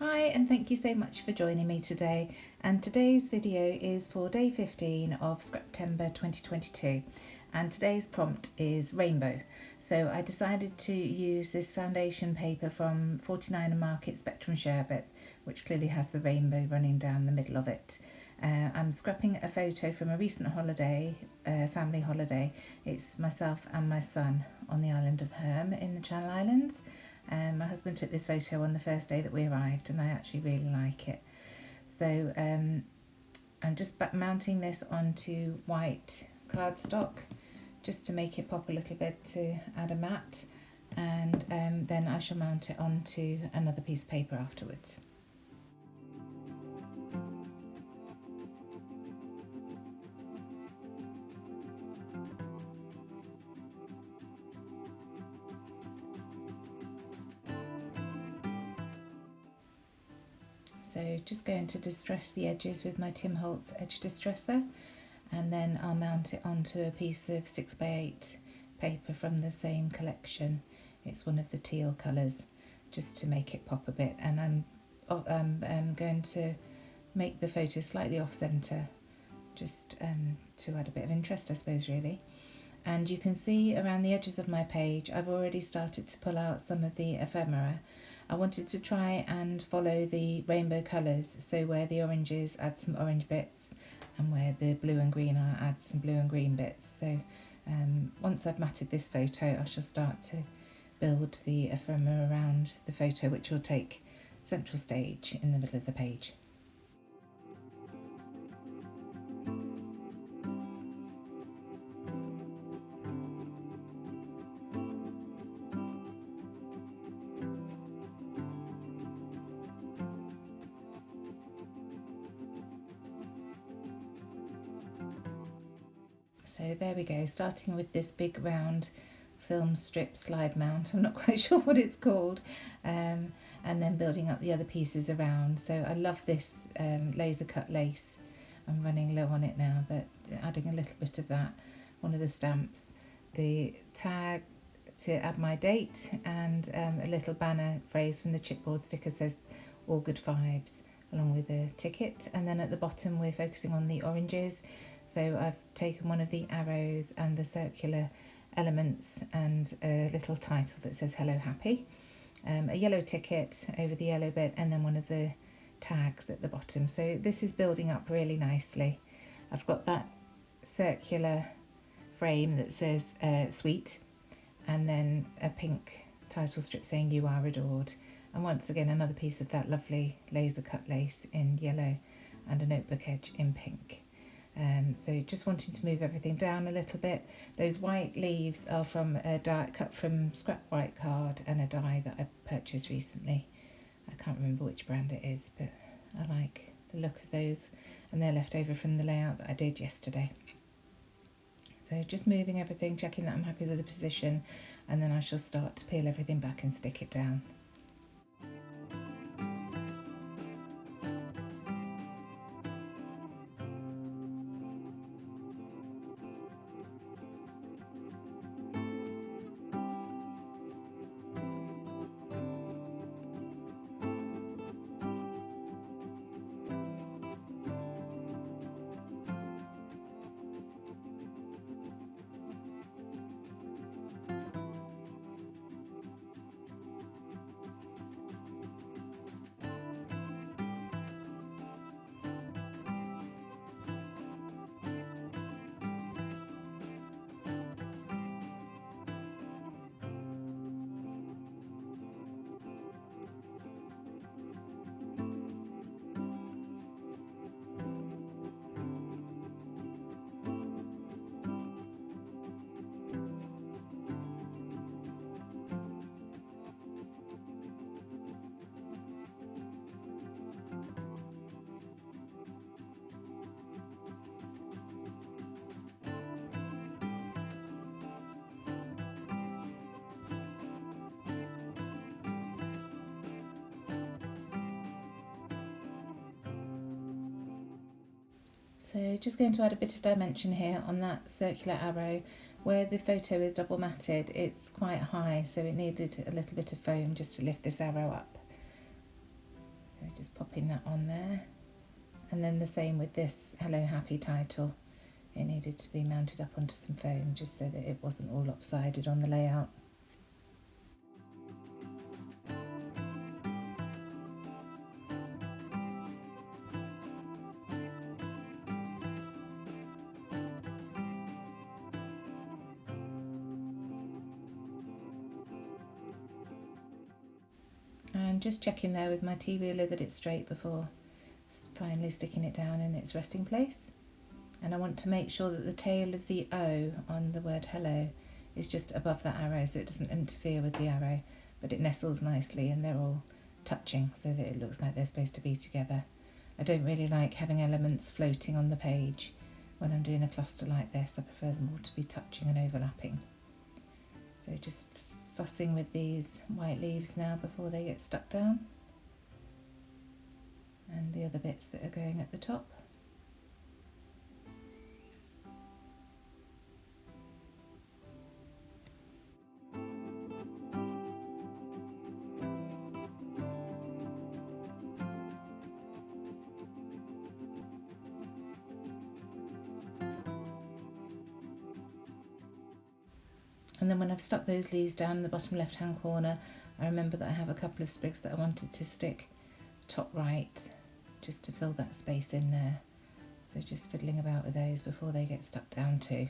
Hi, and thank you so much for joining me today. And today's video is for day 15 of September 2022. And today's prompt is rainbow. So I decided to use this foundation paper from 49 Market Spectrum Sherbet, which clearly has the rainbow running down the middle of it. I'm scrapping a photo from a recent holiday, family holiday. It's myself and my son on the island of Herm in the Channel Islands. My husband took this photo on the first day that we arrived, and I actually really like it. So I'm just mounting this onto white cardstock just to make it pop a little bit to add a matte, and then I shall mount it onto another piece of paper afterwards. So just going to distress the edges with my Tim Holtz edge distresser, and then I'll mount it onto a piece of 6x8 paper from the same collection. It's one of the teal colours, just to make it pop a bit. And I'm going to make the photo slightly off centre, just to add a bit of interest, I suppose, really. And you can see around the edges of my page I've already started to pull out some of the ephemera. I wanted to try and follow the rainbow colours, so where the orange is, add some orange bits, and where the blue and green are, add some blue and green bits. So once I've matted this photo, I shall start to build the ephemera around the photo, which will take central stage in the middle of the page. So there we go, starting with this big round film strip slide mount, I'm not quite sure what it's called, and then building up the other pieces around. So I love this laser cut lace. I'm running low on it now, but adding a little bit of that, one of the stamps, the tag to add my date, and a little banner phrase from the chipboard sticker says all good vibes, along with a ticket. And then at the bottom we're focusing on the oranges. So I've taken one of the arrows and the circular elements and a little title that says Hello Happy, a yellow ticket over the yellow bit, and then one of the tags at the bottom. So this is building up really nicely. I've got that circular frame that says sweet, and then a pink title strip saying You Are Adored, and once again another piece of that lovely laser cut lace in yellow and a notebook edge in pink. So just wanting to move everything down a little bit. Those white leaves are from a die cut from scrap white card and a die that I purchased recently. I can't remember which brand it is, but I like the look of those, and they're left over from the layout that I did yesterday. So just moving everything, checking that I'm happy with the position, and then I shall start to peel everything back and stick it down. So just going to add a bit of dimension here on that circular arrow. Where the photo is double matted, it's quite high, so it needed a little bit of foam just to lift this arrow up. So popping that on there. And then the same with this Hello Happy title. It needed to be mounted up onto some foam just so that it wasn't all lopsided on the layout. And just checking there with my T-ruler that it's straight before finally sticking it down in its resting place. And I want to make sure that the tail of the O on the word hello is just above that arrow so it doesn't interfere with the arrow, but it nestles nicely and they're all touching so that it looks like they're supposed to be together. I don't really like having elements floating on the page when I'm doing a cluster like this. I prefer them all to be touching and overlapping. So just fussing with these white leaves now before they get stuck down, and the other bits that are going at the top. And then when I've stuck those leaves down in the bottom left hand corner, I remember that I have a couple of sprigs that I wanted to stick top right just to fill that space in there. So just fiddling about with those before they get stuck down too.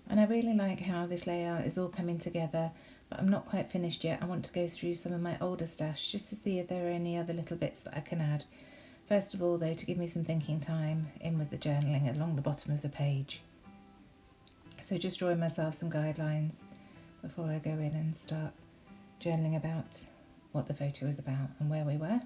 And I really like how this layout is all coming together, but I'm not quite finished yet. I want to go through some of my older stash just to see if there are any other little bits that I can add. First of all though, to give me some thinking time in with the journaling along the bottom of the page. So just drawing myself some guidelines before I go in and start journaling about what the photo is about and where we were.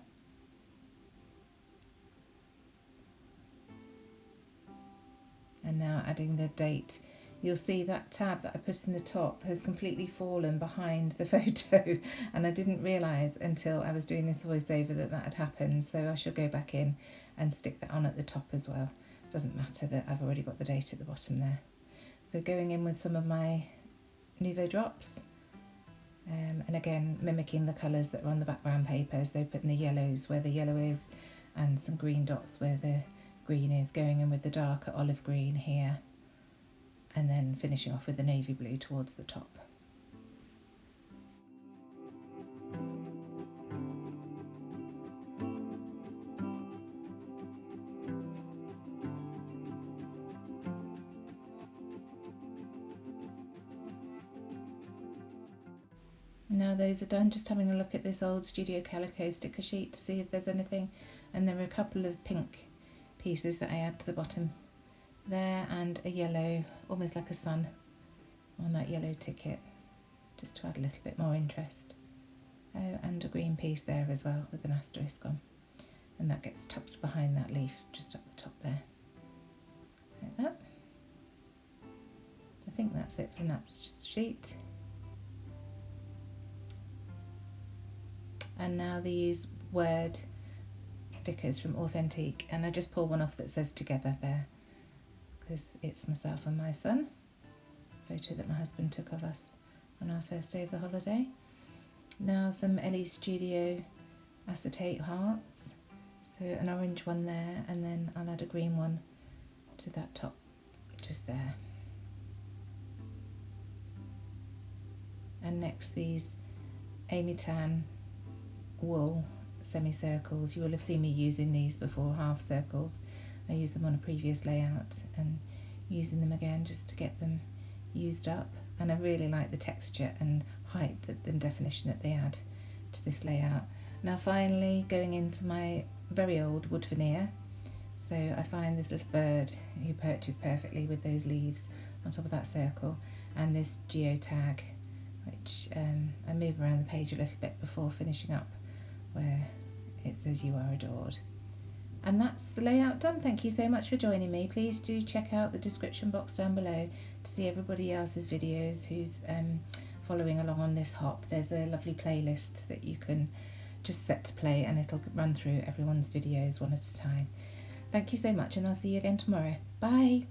And now adding the date. You'll see that tab that I put in the top has completely fallen behind the photo, and I didn't realise until I was doing this voiceover that that had happened, so I shall go back in and stick that on at the top as well. Doesn't matter that I've already got the date at the bottom there. So going in with some of my Nuvo drops, and again mimicking the colours that are on the background paper, so putting the yellows where the yellow is and some green dots where the green is, going in with the darker olive green here, and then finishing off with the navy blue towards the top. Now those are done, just having a look at this old Studio Calico sticker sheet to see if there's anything, and there are a couple of pink pieces that I add to the bottom there, and a yellow, almost like a sun on that yellow ticket, just to add a little bit more interest. Oh, and a green piece there as well with an asterisk on, and that gets tucked behind that leaf just up the top there, like that. I think that's it from that sheet. And now these word stickers from Authentique, and I just pull one off that says together there, because it's myself and my son. Photo that my husband took of us on our first day of the holiday. Now some Ellie Studio acetate hearts, so an orange one there, and then I'll add a green one to that top just there. And next, these Amy Tan wool semicircles. You will have seen me using these before, half circles. I used them on a previous layout and using them again just to get them used up, and I really like the texture and height and definition that they add to this layout. Now finally going into my very old wood veneer. So I find this little bird who perches perfectly with those leaves on top of that circle, and this geotag, which I move around the page a little bit before finishing up where it says "You are adored." And that's the layout done. Thank you so much for joining me. Please do check out the description box down below to see everybody else's videos who's following along on this hop. There's a lovely playlist that you can just set to play, and it'll run through everyone's videos one at a time. Thank you so much, and I'll see you again tomorrow. Bye.